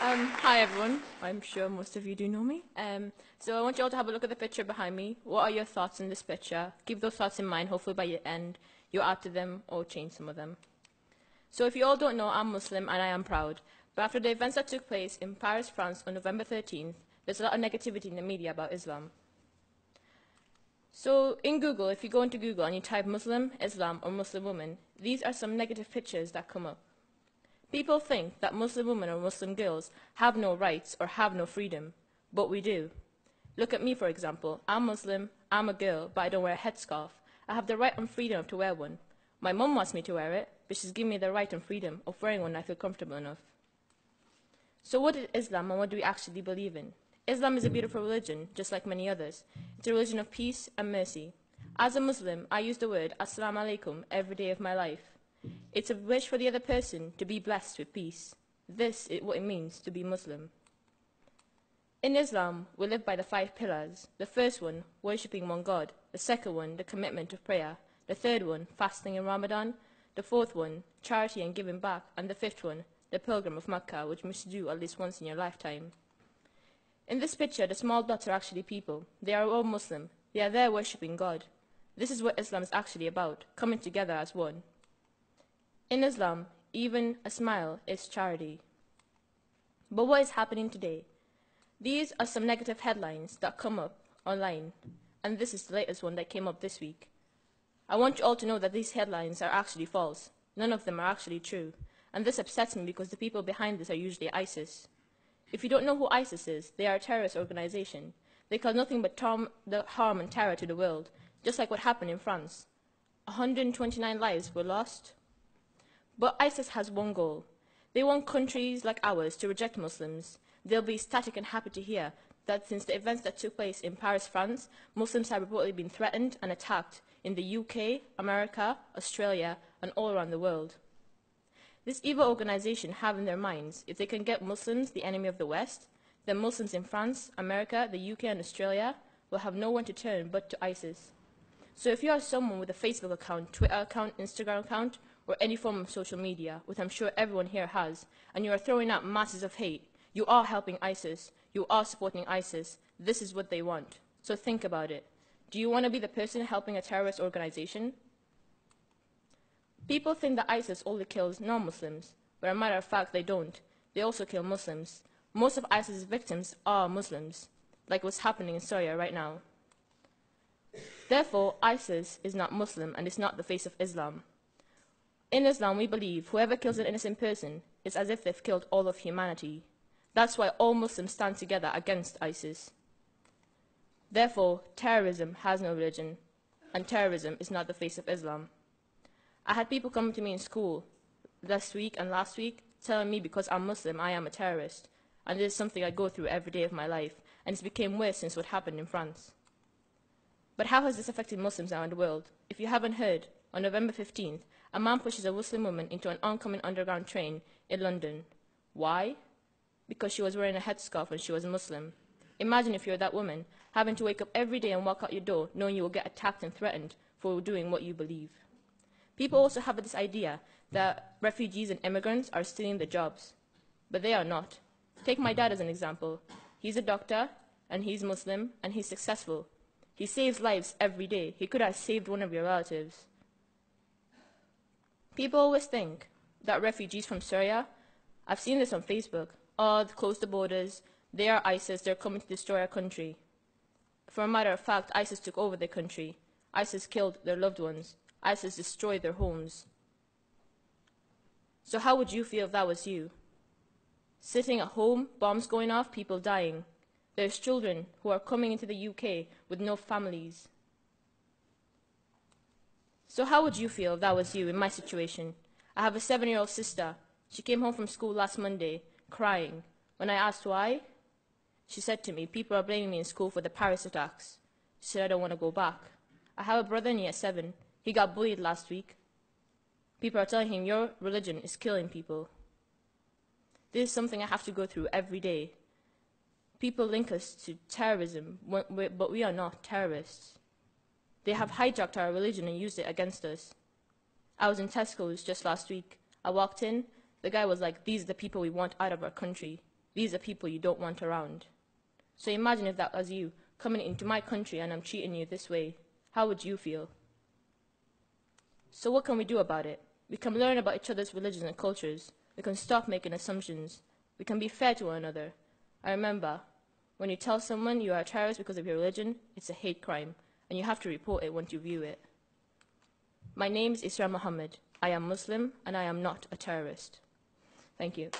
Hi everyone. I'm sure most of you do know me. So I want you all to have a look at the picture behind me. What are your thoughts on this picture? Keep those thoughts in mind. Hopefully by the end you'll add to them or change some of them. So if you all don't know, I'm Muslim and I am proud. But after the events that took place in Paris, France on November 13th, there's a lot of negativity in the media about Islam. So in Google, if you go into Google and you type Muslim, Islam or Muslim woman, these are some negative pictures that come up. People think that Muslim women or Muslim girls have no rights or have no freedom, but we do. Look at me, for example. I'm Muslim, I'm a girl, but I don't wear a headscarf. I have the right and freedom to wear one. My mum wants me to wear it, but she's given me the right and freedom of wearing one I feel comfortable enough. So what is Islam and what do we actually believe in? Islam is a beautiful religion, just like many others. It's a religion of peace and mercy. As a Muslim, I use the word Assalamu alaikum every day of my life. It's a wish for the other person to be blessed with peace. This is what it means to be Muslim. In Islam, we live by the 5 pillars. The first one, worshipping one God. The second one, the commitment of prayer. The third one, fasting in Ramadan. The fourth one, charity and giving back. And the fifth one, the pilgrim of Mecca, which you must do at least once in your lifetime. In this picture, the small dots are actually people. They are all Muslim. They are there worshipping God. This is what Islam is actually about, coming together as one. In Islam, even a smile is charity. But what is happening today? These are some negative headlines that come up online, and this is the latest one that came up this week. I want you all to know that these headlines are actually false. None of them are actually true, and this upsets me because the people behind this are usually ISIS. If you don't know who ISIS is, they are a terrorist organization. They cause nothing but harm and terror to the world, just like what happened in France. 129 lives were lost. But ISIS has one goal. They want countries like ours to reject Muslims. They'll be ecstatic and happy to hear that since the events that took place in Paris, France, Muslims have reportedly been threatened and attacked in the UK, America, Australia, and all around the world. This evil organization have in their minds, if they can get Muslims, the enemy of the West, then Muslims in France, America, the UK, and Australia will have no one to turn but to ISIS. So if you are someone with a Facebook account, Twitter account, Instagram account, or any form of social media, which I'm sure everyone here has, and you are throwing out masses of hate, you are helping ISIS, you are supporting ISIS. This is what they want. So think about it. Do you want to be the person helping a terrorist organization? People think that ISIS only kills non-Muslims, but as a matter of fact, they don't. They also kill Muslims. Most of ISIS's victims are Muslims, like what's happening in Syria right now. Therefore, ISIS is not Muslim and is not the face of Islam. In Islam, we believe whoever kills an innocent person is as if they've killed all of humanity. That's why all Muslims stand together against ISIS. Therefore, terrorism has no religion, and terrorism is not the face of Islam. I had people coming to me in school this week and last week telling me because I'm Muslim, I am a terrorist. And this is something I go through every day of my life, and it's become worse since what happened in France. But how has this affected Muslims around the world? If you haven't heard, on November 15th, a man pushes a Muslim woman into an oncoming underground train in London. Why? Because she was wearing a headscarf and she was a Muslim. Imagine if you're that woman, having to wake up every day and walk out your door knowing you will get attacked and threatened for doing what you believe. People also have this idea that refugees and immigrants are stealing the jobs, but they are not. Take my dad as an example. He's a doctor, and he's Muslim, and he's successful. He saves lives every day. He could have saved one of your relatives. People always think that refugees from Syria, I've seen this on Facebook, close the borders, they are ISIS, they're coming to destroy our country. For a matter of fact, ISIS took over their country. ISIS killed their loved ones. ISIS destroyed their homes. So how would you feel if that was you? Sitting at home, bombs going off, people dying. There's children who are coming into the UK with no families. So how would you feel if that was you in my situation? I have a 7-year-old sister. She came home from school last Monday, crying. When I asked why, she said to me, people are blaming me in school for the Paris attacks. She said, I don't want to go back. I have a brother in year 7. He got bullied last week. People are telling him, your religion is killing people. This is something I have to go through every day. People link us to terrorism, but we are not terrorists. They have hijacked our religion and used it against us. I was in Tesco's just last week. I walked in, the guy was like, these are the people we want out of our country. these are people you don't want around. So imagine if that was you coming into my country and I'm treating you this way. How would you feel? So what can we do about it? We can learn about each other's religions and cultures. We can stop making assumptions. We can be fair to one another. I remember, when you tell someone you are a terrorist because of your religion, it's a hate crime, and you have to report it once you view it. My name is Asra Mohammed. I am Muslim, and I am not a terrorist. Thank you.